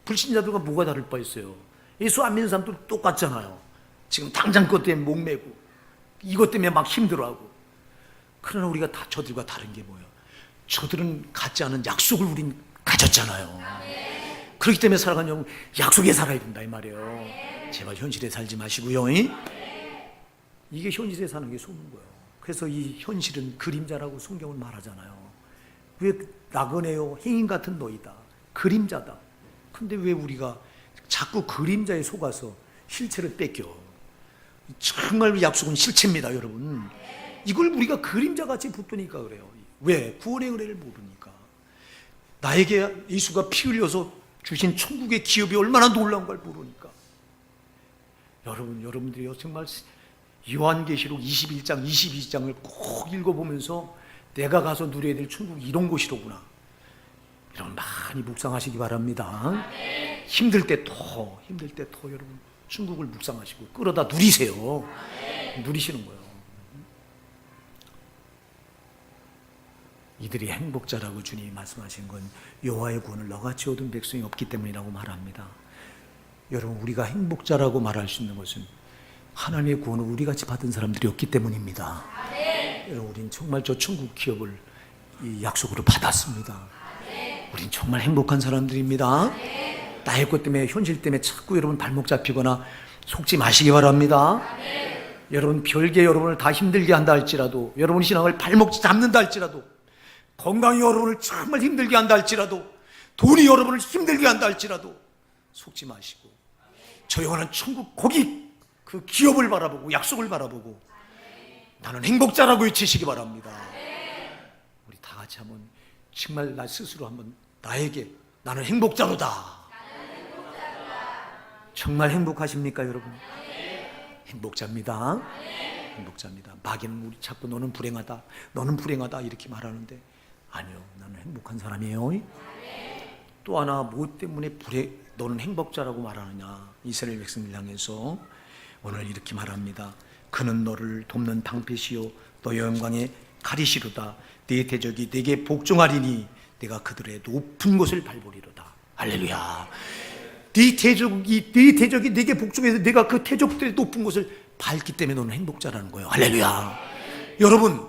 불신자들과 뭐가 다를 바 있어요? 예수 안 믿는 사람도 똑같잖아요. 지금 당장 그것 때문에 목매고 이것 때문에 막 힘들어하고. 그러나 우리가 다 저들과 다른 게 뭐예요? 저들은 갖지 않은 약속을 우린 가졌잖아요. 그렇기 때문에 살아가는 영혼 약속에 살아야 된다 이 말이에요. 제발 현실에 살지 마시고요. 이게 현실에 사는 게 속는 거예요. 그래서 이 현실은 그림자라고 성경은 말하잖아요. 왜 나그네요 행인 같은 너희다, 그림자다. 근데 왜 우리가 자꾸 그림자에 속아서 실체를 뺏겨? 정말 약속은 실체입니다, 여러분. 이걸 우리가 그림자같이 붙으니까 그래요. 왜? 구원의 은혜를 모르니까. 나에게 예수가 피 흘려서 주신 천국의 기업이 얼마나 놀라운 걸 모르니까. 여러분들이요, 정말 요한계시록 21장, 22장을 꼭 읽어보면서 내가 가서 누려야 될 천국이 이런 곳이로구나, 이런 많이 묵상하시기 바랍니다. 힘들 때 더 여러분 천국을 묵상하시고 끌어다 누리세요. 누리시는 거예요. 이들이 행복자라고 주님이 말씀하신 건 여호와의 구원을 너같이 얻은 백성이 없기 때문이라고 말합니다. 여러분, 우리가 행복자라고 말할 수 있는 것은 하나님의 구원을 우리같이 받은 사람들이 없기 때문입니다. 여러분, 우린 정말 저 천국 기업을 이 약속으로 받았습니다. 우린 정말 행복한 사람들입니다. 나의 것 때문에, 현실 때문에 자꾸 여러분 발목 잡히거나 속지 마시기 바랍니다. 여러분, 별게 여러분을 다 힘들게 한다 할지라도, 여러분 신앙을 발목 잡는다 할지라도, 건강이 여러분을 정말 힘들게 한다 할지라도, 돈이 여러분을 힘들게 한다 할지라도 속지 마시고 저 영원한 천국 거기 그 기업을 바라보고 약속을 바라보고 나는 행복자라고 외치시기 바랍니다. 우리 다 같이 한번 정말 나 스스로 한번 나에게 나는 행복자로다. 정말 행복하십니까, 여러분? 행복자입니다. 행복자입니다. 마귀는 우리 자꾸 너는 불행하다, 너는 불행하다 이렇게 말하는데 아니요, 나는 행복한 사람이에요. 또 하나, 뭐 때문에 너는 행복자라고 말하느냐? 이스라엘 백성을 향해서 오늘 이렇게 말합니다. 그는 너를 돕는 방패시요 너의 영광의 가리시로다. 네 대적이 네게 복종하리니 내가 그들의 높은 곳을 밟으리로다. 할렐루야. 네 대적이 네게 복종해서 내가 그 대적들의 높은 곳을 밟기 때문에 너는 행복자라는 거예요. 할렐루야. 여러분,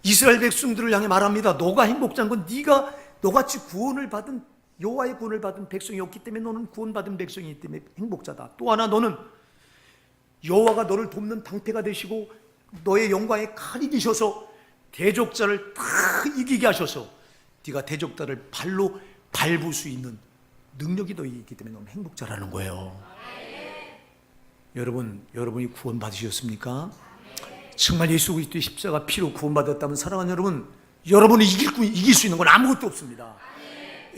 이스라엘 백성들을 향해 말합니다. 너가 행복자인 건 네가 너같이 구원을 받은 여호와의 구원을 받은 백성이 없기 때문에 너는 구원받은 백성이기 때문에 행복자다. 또 하나, 너는 여호와가 너를 돕는 방패가 되시고 너의 영광의 칼이 되셔서 대적자를 다 이기게 하셔서 네가 대적자를 발로 밟을 수 있는 능력이 너에게 있기 때문에 너는 행복자라는 거예요. 여러분이 구원받으셨습니까? 정말 예수 그리스도의 십자가 피로 구원받았다면 사랑하는 여러분, 여러분이 이길 수 있는 건 아무것도 없습니다.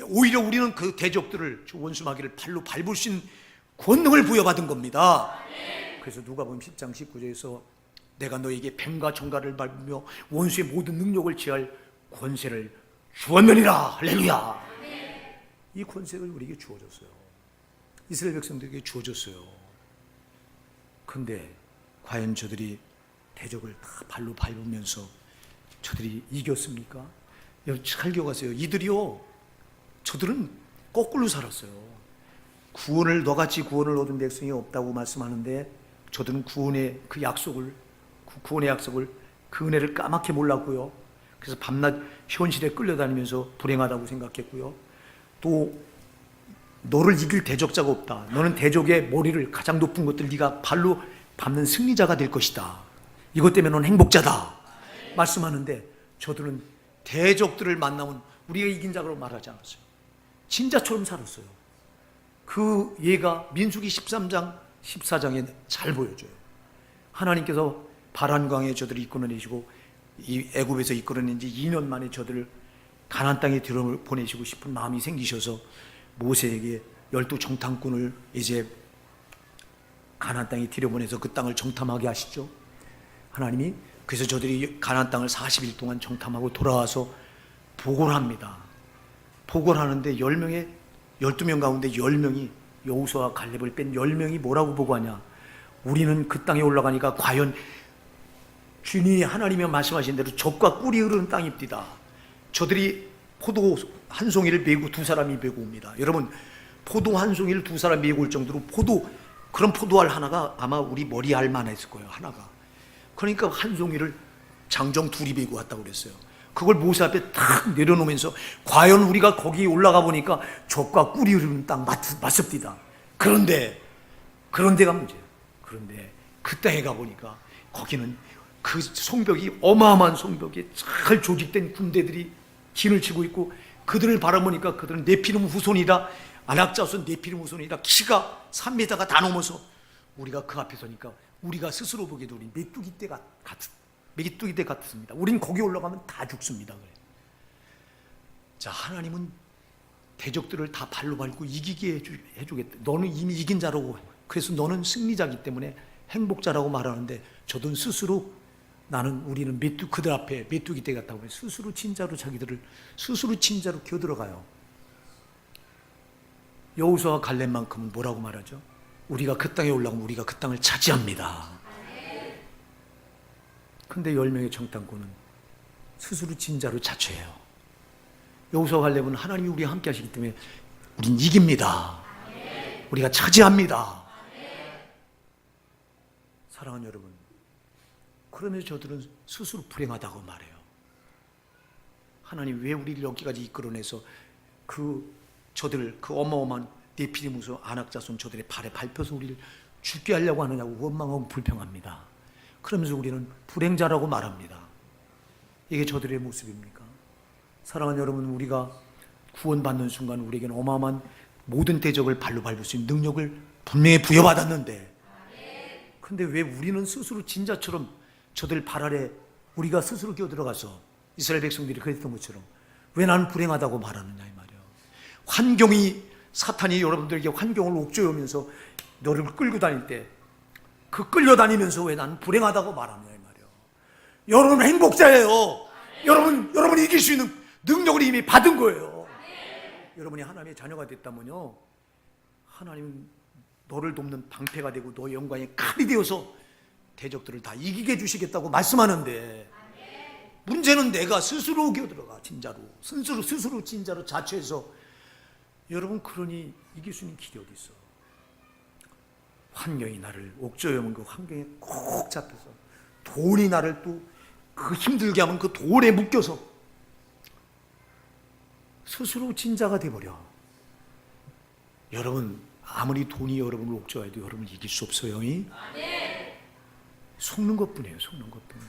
오히려 우리는 그 대적들을, 원수 마귀를 발로 밟을 수 있는 권능을 부여받은 겁니다. 그래서 누가복음 10장 19절에서 내가 너에게 뱀과 정갈을 밟으며 원수의 모든 능력을 취할 권세를 주었느니라. 할렐루야. 이 권세를 우리에게 주어졌어요. 이스라엘 백성들에게 주어졌어요. 근데 과연 저들이 대적을 다 발로 밟으면서 저들이 이겼습니까? 여러분 잘 기억하세요. 이들이요, 저들은 거꾸로 살았어요. 구원을, 너같이 구원을 얻은 백성이 없다고 말씀하는데 저들은 구원의 그 약속을, 구원의 약속을, 그 은혜를 까맣게 몰랐고요. 그래서 밤낮 현실에 끌려다니면서 불행하다고 생각했고요. 또 너를 이길 대적자가 없다. 너는 대적의 머리를, 가장 높은 것들 네가 발로 밟는 승리자가 될 것이다. 이것 때문에 너는 행복자다 말씀하는데 저들은 대적들을 만나면 우리가 이긴 자로 말하지 않았어요. 진짜처럼 살았어요. 그 예가 민수기 13장 14장에 잘 보여줘요. 하나님께서 바란강에 저들을 이끌어내시고 이 애굽에서 이끌어낸 지 2년 만에 저들을 가나안 땅에 들여보내시고 싶은 마음이 생기셔서 모세에게 12 정탐꾼을 이제 가나안 땅에 들여보내서 그 땅을 정탐하게 하시죠. 하나님이 그래서 저들이 가나안 땅을 40일 동안 정탐하고 돌아와서 보고를 합니다. 보고를 하는데 12명 가운데 10명이, 여호수아와 갈렙을 뺀 10명이 뭐라고 보고하냐, 우리는 그 땅에 올라가니까 과연 주님이 하나님이 말씀하신 대로 젖과 꿀이 흐르는 땅입니다. 저들이 포도 한 송이를 메고 두 사람이 메고 옵니다. 여러분, 포도 한 송이를 두 사람이 메고 올 정도로 그런 포도알 하나가 아마 우리 머리알만 했을 거예요, 하나가. 그러니까 한 송이를 장정 둘이 메고 왔다고 그랬어요. 그걸 모세 앞에 탁 내려놓으면서 과연 우리가 거기 올라가 보니까 젖과 꿀이 흐르는 땅 맞습니다. 그런데가 문제예요. 그런데 그 땅에 가보니까 거기는 그 성벽이, 어마어마한 성벽에 잘 조직된 군대들이 진을 치고 있고, 그들을 바라보니까 그들은 네피림 후손이다, 아낙자손 네피림 후손이다, 키가 3m가 다 넘어서 우리가 그 앞에 서니까 우리가 스스로 보기에도 우리 메뚜기 떼 같습니다. 우린 거기 올라가면 다 죽습니다. 그래. 자, 하나님은 대적들을 다 발로 밟고 이기게 해주겠다. 너는 이미 이긴 자라고, 그래서 너는 승리자이기 때문에 행복자라고 말하는데 저들은 스스로 우리는 그들 앞에 메뚜기 떼 같다고 해서 스스로 친자로 자기들을 스스로 친자로 겨들어가요. 여호수아와 갈렙만큼은 뭐라고 말하죠? 우리가 그 땅에 올라가면 우리가 그 땅을 차지합니다. 근데 10명의 정탐꾼은 스스로 친자로 자처해요. 여호수아와 갈렙은 하나님이 우리와 함께 하시기 때문에 우린 이깁니다. 우리가 차지합니다. 사랑하는 여러분, 그러면서 저들은 스스로 불행하다고 말해요. 하나님 왜 우리를 여기까지 이끌어내서 저들 그 어마어마한 네피림 후손 아낙자손 저들의 발에 밟혀서 우리를 죽게 하려고 하느냐고 원망하고 불평합니다. 그러면서 우리는 불행자라고 말합니다. 이게 저들의 모습입니까? 사랑하는 여러분, 우리가 구원받는 순간 우리에게는 어마어마한 모든 대적을 발로 밟을 수 있는 능력을 분명히 부여받았는데, 근데 왜 우리는 스스로 진자처럼 저들 발 아래 우리가 스스로 끼어들어가서 이스라엘 백성들이 그랬던 것처럼 왜 나는 불행하다고 말하느냐 이 말이에요. 사탄이 여러분들에게 환경을 옥죄하면서 너를 끌고 다닐 때 그 끌려다니면서 왜 나는 불행하다고 말하느냐 이 말이에요. 여러분 행복자예요. 여러분이 이길 수 있는 능력을 이미 받은 거예요. 여러분이 하나님의 자녀가 됐다면요, 하나님은 너를 돕는 방패가 되고 너의 영광의 칼이 되어서 대적들을 다 이기게 해주시겠다고 말씀하는데, 문제는 내가 스스로 겨들어가 진짜로 스스로 진짜로 자처해서, 여러분 그러니 이길 수 있는 길이 어디 있어? 환경이 나를 옥죄하면 그 환경에 꼭 잡혀서, 돈이 나를 또 그 힘들게 하면 그 돈에 묶여서 스스로 진자가 돼버려. 여러분 아무리 돈이 여러분을 옥죄해도 여러분을 이길 수 없어요. 속는 것뿐이에요. 속는 것뿐.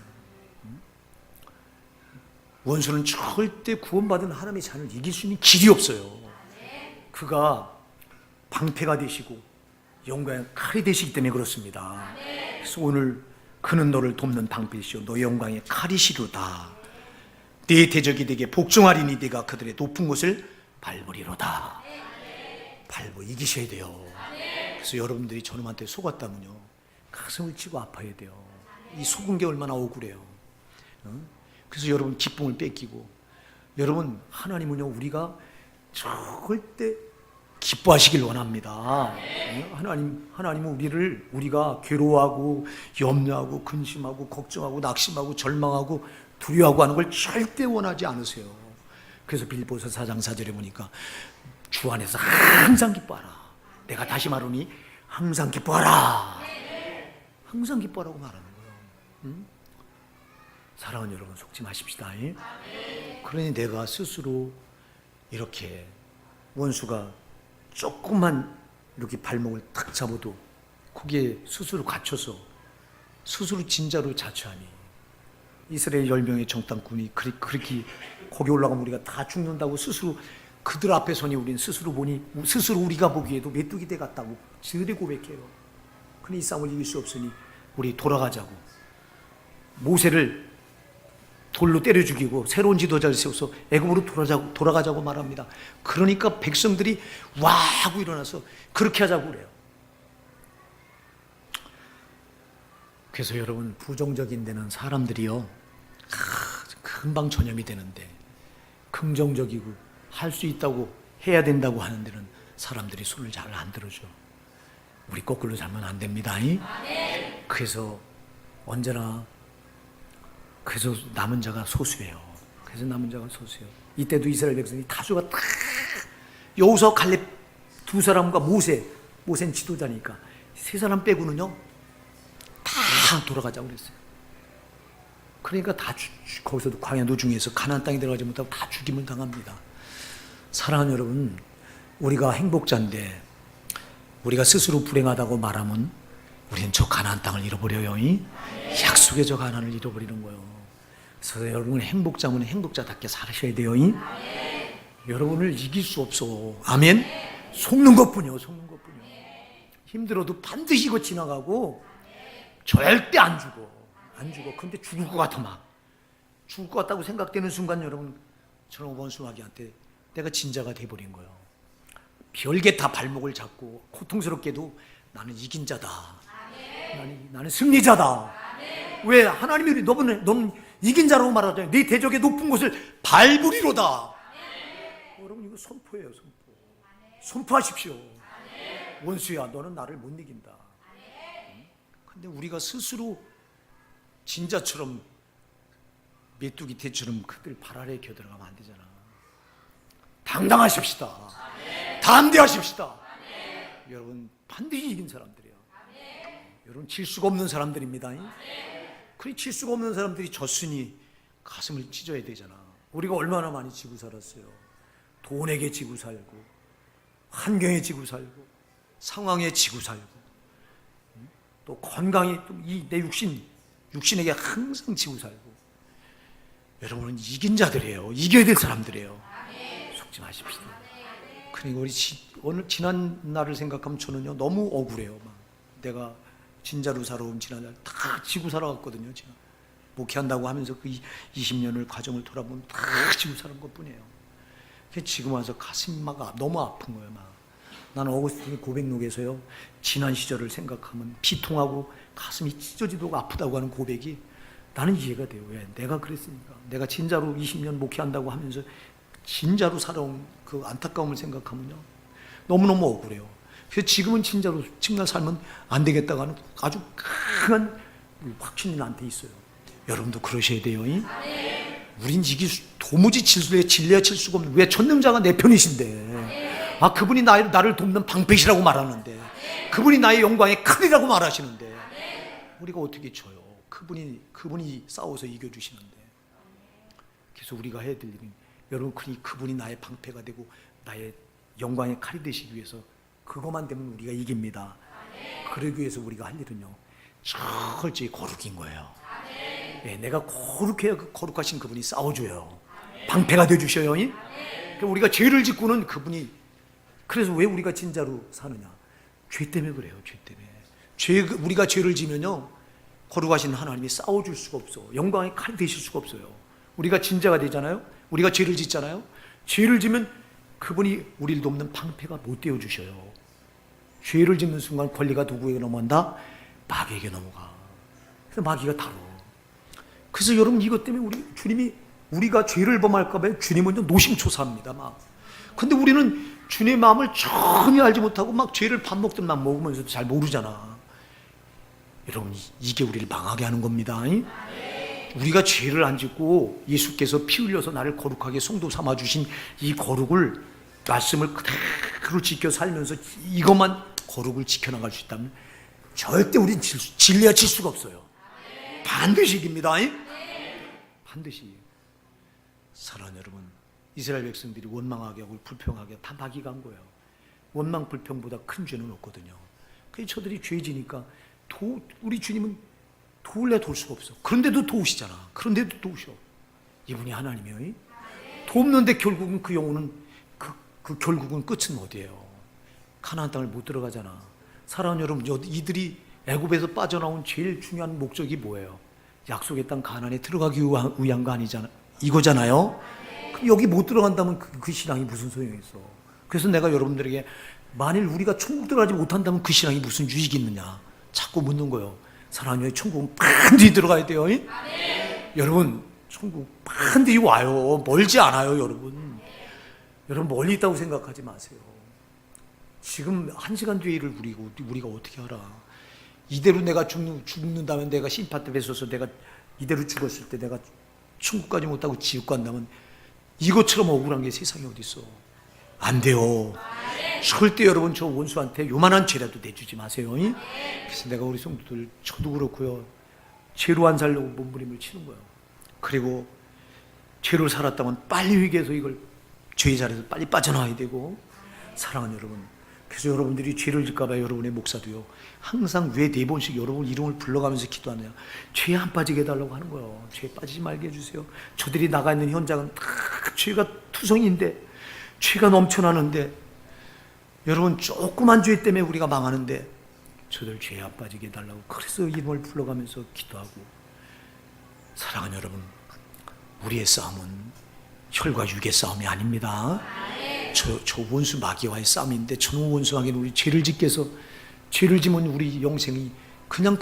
원수는 절대 구원받은 하나님의 자녀를 이길 수 있는 길이 없어요. 그가 방패가 되시고 영광의 칼이 되시기 때문에 그렇습니다. 그래서 오늘 그는 너를 돕는 방패시오 너의 영광의 칼이시로다. 네 대적이 되게 복종하리니 네가 그들의 높은 곳을 밟으리로다. 밟고 이기셔야 돼요. 그래서 여러분들이 저놈한테 속았다면요, 가슴을 치고 아파야 돼요. 이 속은 게 얼마나 억울해요. 그래서 여러분 기쁨을 뺏기고, 여러분 하나님은요, 우리가 절대 기뻐하시길 원합니다. 하나님은 우리가 괴로워하고 염려하고 근심하고 걱정하고 낙심하고 절망하고 두려워하고 하는 걸 절대 원하지 않으세요. 그래서 빌립보서 4장 4절에 보니까 주 안에서 항상 기뻐하라. 내가 다시 말하니 항상 기뻐하라. 항상 기뻐하라고 말하는 거예요. 사랑하는 여러분, 속지 마십시다. 그러니 내가 스스로 이렇게 원수가 조금만 이렇게 발목을 탁 잡아도 거기에 스스로 갇혀서 스스로 진짜로 자처하니 이스라엘 10명의 정탐꾼이 그렇게 거기 올라가면 우리가 다 죽는다고 스스로 그들 앞에 서니 우리는 스스로 보니 스스로 우리가 보기에도 메뚜기 대 같다고 저들이 고백해요. 근데 이 싸움을 이길 수 없으니 우리 돌아가자고 모세를 돌로 때려 죽이고 새로운 지도자를 세워서 애굽으로 돌아가자고 말합니다. 그러니까 백성들이 와 하고 일어나서 그렇게 하자고 그래요. 그래서 여러분, 부정적인 데는 사람들이요 금방 전염이 되는데 긍정적이고 할 수 있다고 해야 된다고 하는 데는 사람들이 손을 잘 안 들어줘. 우리 거꾸로 살면 안 됩니다. 그래서 언제나 그래서 남은 자가 소수예요. 이때도 이스라엘 백성이 다수가 다 여호수아 갈렙 두 사람과 모세는 지도자니까 세 사람 빼고는요 다 돌아가자고 그랬어요. 그러니까 다 거기서도 광야 노중에서 가나안 땅에 들어가지 못하고 다 죽임을 당합니다. 사랑하는 여러분, 우리가 행복자인데 우리가 스스로 불행하다고 말하면 우리는 저 가나안 땅을 잃어버려요. 약속의 저 가나안을 잃어버리는 거예요. 그래서 여러분, 행복자면 행복자답게 살으셔야 돼요. 여러분을 이길 수 없어. 아멘. 속는 것뿐이요. 힘들어도 반드시 이거 지나가고 절대 안 죽어. 근데 죽을 것 같아. 막 죽을 것 같다고 생각되는 순간 여러분, 저런 원수마귀한테 내가 진자가 돼버린 거예요. 별게 다 발목을 잡고 고통스럽게도 나는 이긴 자다. 나는 승리자다. 왜? 하나님이 너는 이긴 자라고 말하잖아요. 네 대적의 높은 곳을 밟으리로다. 여러분, 이거 선포예요. 선포하십시오. 원수야, 너는 나를 못 이긴다. 근데 우리가 스스로 진자처럼 메뚜기 대처럼 그들 발 아래에 겨들어가면 안 되잖아. 당당하십시다. 담대하십시다. 여러분, 반드시 이긴 사람들이에요. 여러분, 질 수가 없는 사람들입니다. 그리 질 수가 없는 사람들이 졌으니 가슴을 찢어야 되잖아. 우리가 얼마나 많이 지고 살았어요. 돈에게 지고 살고, 환경에 지고 살고, 상황에 지고 살고, 또 건강에 내 육신에게 항상 지고 살고. 여러분은 이긴 자들이에요. 이겨야 될 사람들이에요. 속지 마십시다. 그리고 우리 오늘 지난 날을 생각하면 저는요 너무 억울해요. 내가 진짜로 살아온 지난 날 다 지고 살아왔거든요. 제가 목회한다고 하면서 그 20년을 과정을 돌아보면 다 지고 살은 것뿐이에요. 지금 와서 가슴이 막 너무 아픈 거예요. 나는 어거스틴이 고백록에서요 지난 시절을 생각하면 비통하고 가슴이 찢어지도록 아프다고 하는 고백이 나는 이해가 돼요. 왜? 내가 그랬으니까. 내가 진짜로 20년 목회한다고 하면서 진짜로 살아온 그 안타까움을 생각하면요 너무너무 억울해요. 그래서 지금은 진짜로 정말 살면 안 되겠다고 하는 아주 강한 확신이 나한테 있어요. 여러분도 그러셔야 돼요. 우린 도무지 진리에 칠 수가 없는, 왜? 전능자가 내 편이신데, 그분이 나를 돕는 방패시라고 말하는데, 그분이 나의 영광의 칼이라고 말하시는데 우리가 어떻게 져요? 그분이 싸워서 이겨주시는데. 그래서 우리가 해야 될 일은, 여러분, 그분이 나의 방패가 되고 나의 영광의 칼이 되시기 위해서 그것만 되면 우리가 이깁니다. 그러기 위해서 우리가 할 일은요 철저히 거룩인 거예요. 내가 거룩해야 거룩하신 그분이 싸워줘요. 방패가 되어주셔요. 우리가 죄를 짓고는 그분이, 그래서 왜 우리가 진짜로 사느냐? 죄 때문에 그래요. 우리가 죄를 지면요 거룩하신 하나님이 싸워줄 수가 없어. 영광의 칼이 되실 수가 없어요. 우리가 진자가 되잖아요. 우리가 죄를 짓잖아요. 죄를 지면 그분이 우리를 돕는 방패가 못 되어주셔요. 죄를 짓는 순간 권리가 누구에게 넘어간다? 마귀에게 넘어가. 그래서 마귀가 다뤄. 그래서 여러분, 이것 때문에 우리가 죄를 범할까 봐 주님은 노심초사합니다. 근데 우리는 주님의 마음을 전혀 알지 못하고 막 죄를 밥 먹든 막 먹으면서도 잘 모르잖아. 여러분, 이게 우리를 망하게 하는 겁니다. 우리가 죄를 안 짓고 예수께서 피 흘려서 나를 거룩하게 성도 삼아주신 이 거룩을, 말씀을 그대로 지켜 살면서 이것만 거룩을 지켜나갈 수 있다면 절대 우린 진리야 질 수가 없어요. 반드시 이깁니다. 반드시. 사랑하는 여러분, 이스라엘 백성들이 원망하게 하고 불평하게 다 마귀가 한 거예요. 원망 불평보다 큰 죄는 없거든요. 그래서 저들이 죄 지니까 우리 주님은 도울래 도울 수가 없어. 그런데도 도우시잖아. 그런데도 도우셔. 이분이 하나님이에요. 돕는데 결국은 그 영혼은 그 결국은 끝은 어디예요? 가나안 땅을 못 들어가잖아. 사랑하는 여러분, 이들이 애굽에서 빠져나온 제일 중요한 목적이 뭐예요? 약속의 땅 가나안에 들어가기 위한 거 아니잖아. 이거잖아요. 그럼 여기 못 들어간다면 그 신앙이 무슨 소용이 있어? 그래서 내가 여러분들에게, 만일 우리가 천국 들어가지 못한다면 그 신앙이 무슨 유익이 있느냐 자꾸 묻는 거예요. 사랑하는 여러분, 천국은 반드시 들어가야 돼요. 여러분, 천국 반드시 와요. 멀지 않아요. 여러분 멀리 있다고 생각하지 마세요. 지금 1시간 뒤에 일을 우리가 어떻게 알아? 이대로 내가 죽는다면, 내가 심판대에 서서 내가 이대로 죽었을 때 내가 천국까지 못하고 지옥 간다면 이것처럼 억울한 게 세상에 어디 있어? 안 돼요. 절대 여러분 저 원수한테 요만한 죄라도 내주지 마세요. 그래서 내가 우리 성도들, 저도 그렇고요, 죄로 안 살려고 몸부림을 치는 거예요. 그리고 죄로 살았다면 빨리 회개해서 이걸 죄의 자리에서 빨리 빠져나와야 되고. 사랑하는 여러분, 그래서 여러분들이 죄를 질까봐 여러분의 목사도요, 항상 왜 4번씩 여러분 이름을 불러가면서 기도하느냐? 죄에 안 빠지게 해달라고 하는 거예요. 죄에 빠지지 말게 해주세요. 저들이 나가 있는 현장은 다 죄가 투성인데, 죄가 넘쳐나는데, 여러분 조그만 죄 때문에 우리가 망하는데 저들 죄에 안 빠지게 해달라고, 그래서 이름을 불러가면서 기도하고. 사랑하는 여러분, 우리의 싸움은 혈과 육의 싸움이 아닙니다. 저 원수 마귀와의 싸움인데, 저놈 원수 마귀는 우리 죄를 짓게 해서, 죄를 지면 우리 영생이 그냥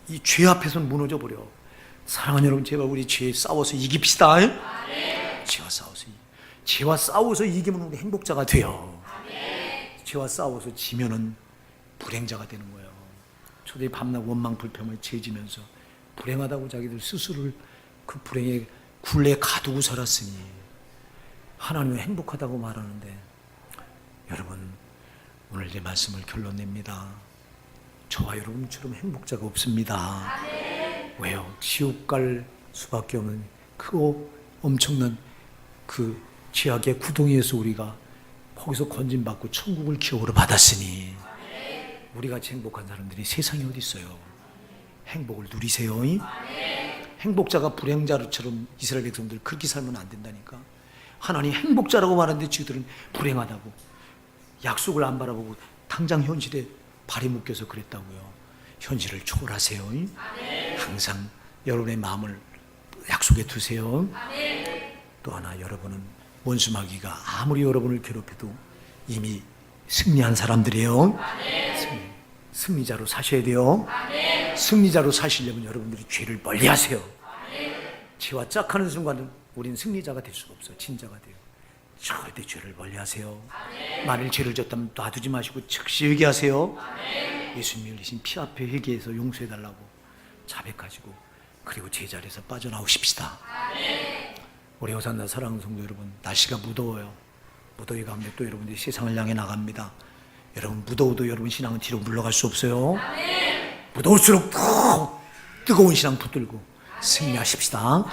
이 죄 앞에서는 무너져 버려. 사랑하는 여러분, 제발 우리 죄에 싸워서 이깁시다. 죄와 싸워서 이기면 우리 행복자가 돼요. 죄와 싸워서 지면은 불행자가 되는 거예요. 저들이 밤낮 원망 불평을 죄지면서 불행하다고 자기들 스스로를 그 불행의 굴레에 가두고 살았으니 하나님은 행복하다고 말하는데, 여러분 오늘 제 말씀을 결론 냅니다. 저와 여러분처럼 행복자가 없습니다. 왜요? 지옥 갈 수밖에 없는 그 엄청난 그 죄악의 구덩이에서 우리가 거기서 건진받고 천국을 기업으로 받았으니, 우리같이 행복한 사람들이 세상에 어디 있어요? 행복을 누리세요. 행복자가 불행자처럼 이스라엘 백성들 그렇게 살면 안 된다니까. 하나님 행복자라고 말하는데 지들은 불행하다고, 약속을 안 바라보고 당장 현실에 발이 묶여서 그랬다고요. 현실을 초월하세요. 항상 여러분의 마음을 약속에 두세요. 또 하나, 여러분은 원수 마귀가 아무리 여러분을 괴롭혀도 이미 승리한 사람들이에요. 승리자로 사셔야 돼요. 승리자로 사시려면 여러분들이 죄를 멀리하세요. 죄와 짝하는 순간은 우린 승리자가 될 수가 없어요. 진자가 돼요. 절대 죄를 멀리하세요. 만일 죄를 졌다면 놔두지 마시고 즉시 회개하세요. 예수님이 흘리신 피 앞에 회개해서 용서해달라고 자백하시고, 그리고 제자리에서 빠져나오십시다. 우리 호산나 사랑하는 성도 여러분, 날씨가 무더워요. 무더위 가운데 또 여러분들이 세상을 향해 나갑니다. 여러분, 무더워도 여러분 신앙은 뒤로 물러갈 수 없어요. 무더울수록 더 뜨거운 신앙 붙들고 승리하십시다.